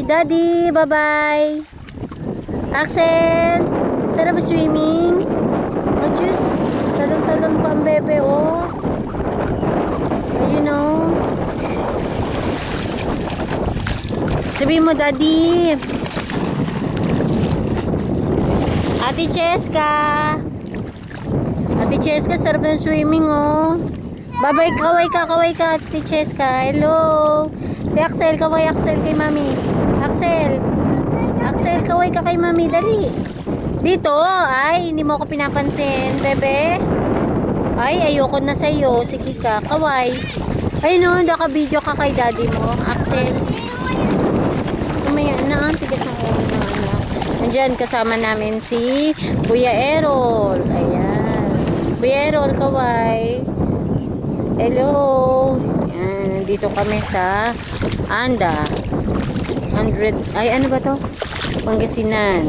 Daddy, bye-bye. Axel, sarap swimming. Oh, juice. Talon-talon pa ang bebe, oh. Ayun, oh. Sabihin mo, Daddy. Ate Cheska. Ate Cheska, sarap ng swimming, oh. Bye-bye, kaway ka, Ate Cheska. Hello. Si Axel, kaway Axel kay Mami. Axel, kaway ka kay Mami, dali. Dito, ay, hindi mo ako pinapansin, bebe. Ay, ayoko na sa'yo. Sige ka, kaway. Ay, no, naka-video ka kay daddy mo, Axel. Umaya na, tigas ng ulo na, ano. Nandyan, kasama namin si Kuya Errol. Ayan. Kuya Errol, kaway. Hello. Ayan, nandito kami sa Anda. 100, ay, ano ba to? Pangasinan.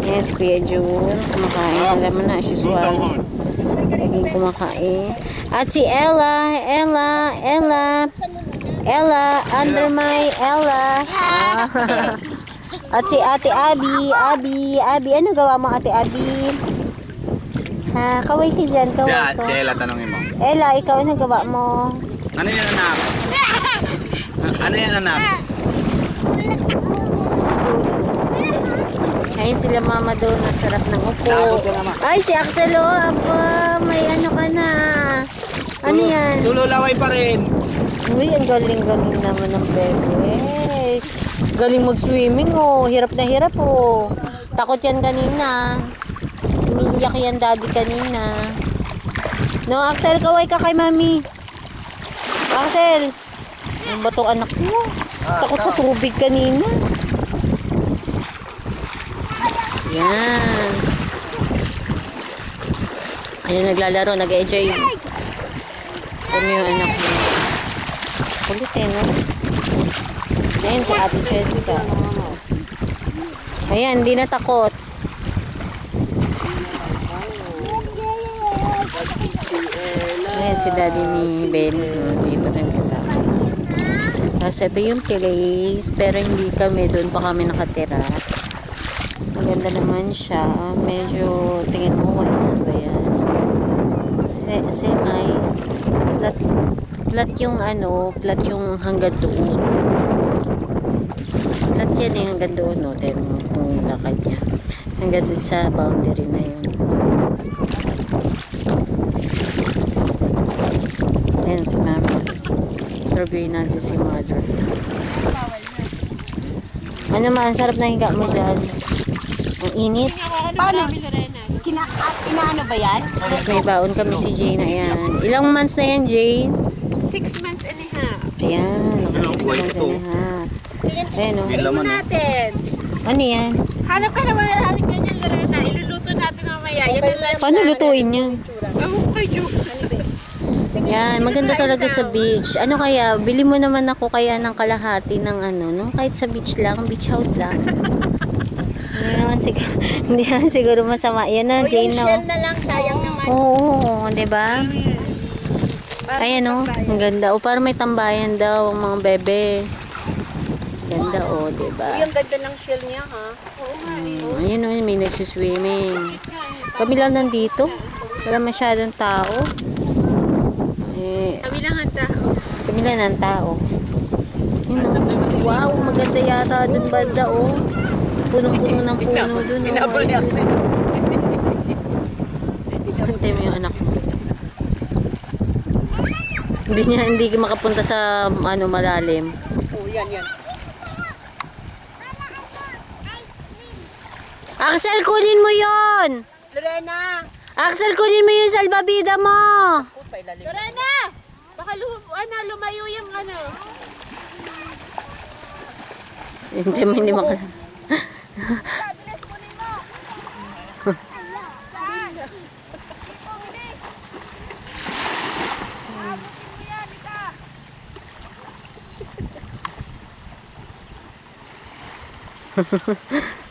Ayan, si Kuya June. Kumakain. Alam mo na, as usual. Laging kumakain. At si Ella, under my Ella. At si Ate Abi. Ano gawa mo, Ate Abi? Ha, kaway ka dyan, kaway ka. Si Ella, tanongin mo. Ella, ikaw ano gawa mo? Ano yan, anak? Ano yan, anak? Ayun sila mama doon, ang sarap ng upo. Ay, si Axel, oh, apa, may ano ka na. Ano yan? Tululaway pa rin. Uy, ang galing-galing naman ng bebes. Galing mag-swimming, oh. Hirap na hirap, oh. Takot yan kanina. Umiiyak yan daddy kanina. No, Axel, kaway ka kay mami. Axel, ano ba itong anak mo? Takot sa tubig kanina. Yan. Ayan, naglalaro, nag-enjoy. Kami yung anak mo. Kulit eh, no? Ayan, si Ate Jessica. Ayan, hindi na takot. Ayan, si daddy ni Ben. Dito rin kasama. Tapos ito yung place, pero hindi kami, doon pa kami nakatira. Maganda naman siya. Medyo, tingin mo, white sand ba yan? Semi. Flat yung ano, flat yung hanggang doon. Flat yan eh, hanggang doon, no? Tingin mo kung lakad niya. Hanggang doon sa boundary na yun. Ayan si mama. Interviewin natin si mother. Ano man, sarap na higa mo dyan. Ang init. Paano? Inaano ba yan? Tapos may baon kami si Jane. Ayan. Ilang months na yan, Jane? 6 months and a half. Ayan. Naka 6 months and a half. Ayan o. Tingnan natin. Ano yan? Hanap ka naman maraming ganyan, Lorena. Iluluto natin mamaya. Yan ang live. Paano lutuin yan? Ewan ko kayo. Yan. Maganda talaga sa beach. Ano kaya? Bili mo naman ako kaya ng kalahati ng ano, no? Kahit sa beach lang. Beach house lang. Hindi naman siguro masama. Yan na, Jane na. Shell na lang, sayang naman. Oo, diba? Ayan o, ang ganda. O, parang may tambayan daw ang mga bebe. Ganda o, diba? Yung ganda ng shell niya, ha? Oo nga. Ayan o, may nagsuswimming. Kami lang nandito. Wala masyadong tao. Kami lang ang tao. Kami lang ng tao. Yun o. Wow, maganda yata dun banda o. Punong-puno ng puno dun o. Inabol niya ako. Hantay mo yung anak mo. Hindi makapunta sa ano malalim. Oo, yan. Axel, kunin mo yon. Lorena! Axel, kunin mo yung salbabida mo. Lorena! Baka lumayo yung ano. Hindi maka...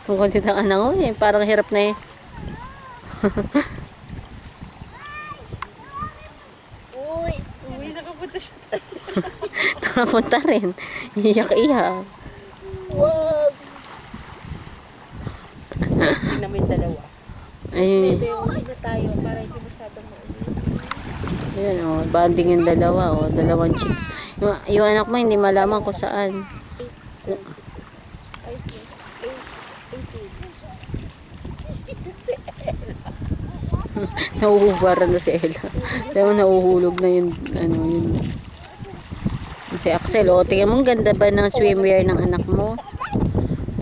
Kung kunti ang anak ko eh, parang hirap na eh. Uy, nakapunta siya. Nakapunta rin. Iyak-iyak. Wow! namin dalawa. Ayun. Maybe uwi na tayo para hindi masyadong mauwi. Ayan, oh. Banding yung dalawa, oh. Dalawang chicks. Yung anak mo, hindi malaman kung saan. Nauhubaran na si Ella. Pero nahuhulog na yung, ano, yun. Si Axel, oh. Tingnan mo, ganda ba ng swimwear ng anak mo?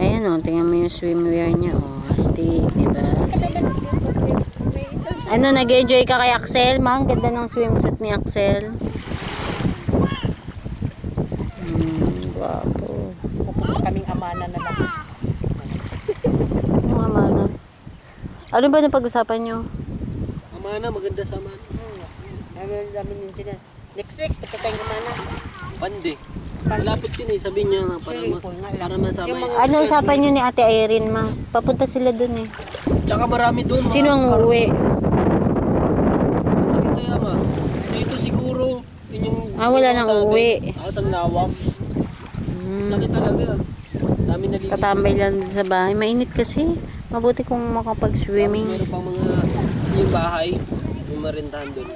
Ayan, oh. Tingnan mo yung swimwear niya, oh. Astig, diba? Ano, nag-enjoy ka kay Axel? Ma, ang ganda ng swimsuit ni Axel. Guwapo. Pupunta kaming Amana na lang. Yung Amana. Ano ba na pag-usapan nyo? Amana, maganda sa Amana. Namin yun sila. Next week, punta tayong Amana. Pande. Malapit yun eh. Sabihin niya na para masama Yung yun. mga- Ano usapan nyo ni Ate Irene, ma? Papunta sila dun eh. Tsaka marami doon. Sino ang uuwi? Kaya ma, dito siguro. Yun yung, Wala nang uuwi. Sa Nawak. Laki talaga. Dami nalilito. Tatambay lang din sa bahay. Mainit kasi. Mabuti kung makapag-swimming. Meron pang mga yung bahay. Yung marintahan doon.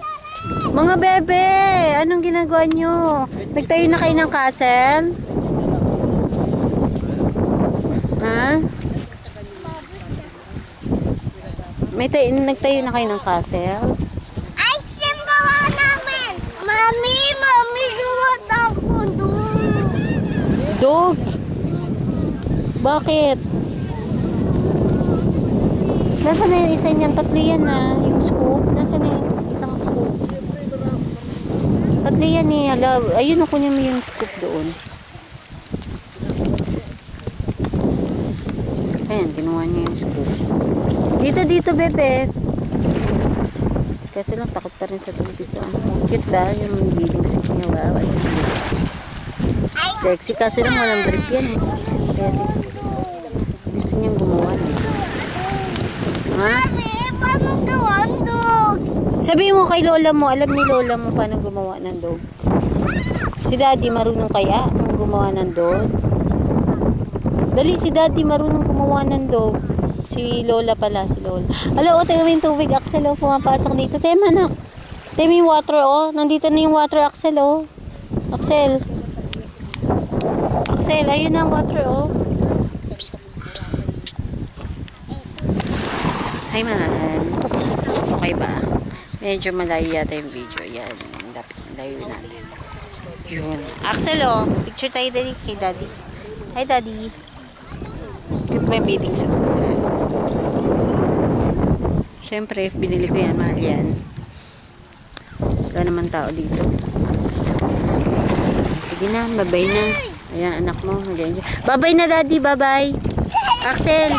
Mga bebe! Anong ginagawa nyo? Nagtayo na kayo ng castle? Ha? Nagtayo na kayo ng castle? Ay, siyang gawa namin! Mami, gawa ako doon. Dog? Bakit? Nasaan na yung isa niyan? Tatlo yan na. Yung scoop. Nasaan na yung isang scoop? Tatlo yan eh. Ayun, ako niya mo yung scoop doon. Ayan, kinuha niya yung scoop. Dito, bebe. Kasi lang, takot pa rin sa dog dito. Cute ba? Yung feeding stick niya. Wow, astig. Sexy. Kaso lang walang brief yan eh. Pwede. Gusto niyang gumawa. Ha? Mami, paano gawa ang dog? Sabihin mo kay lola mo, alam ni lola mo paano gumawa ng dog. Si daddy marunong kaya gumawa ng dog? Dali, si daddy marunong gumawa ng dog. Si lola pala, si lola. Alo, tingnan mo yung tubig, Axel, oh, pumapasok dito. Tema, anak. Tema yung water, oh. Nandito na yung water, Axel, oh. Axel. Axel, ayun na ang water, oh. Psst, psst. Hi, man. Okay ba? Medyo malayo yata yung video. Yan. Dapat malayo natin. Yun. Axel, oh. Picture tayo dali kay daddy. Hi, daddy. Cute ba yung beating sa tulan? Siyempre, if binili ko yan, mahal yan. Wala naman tao dito. Sige na, bye-bye na. Ayan, anak mo. Bye-bye na, daddy. Bye-bye. Axel.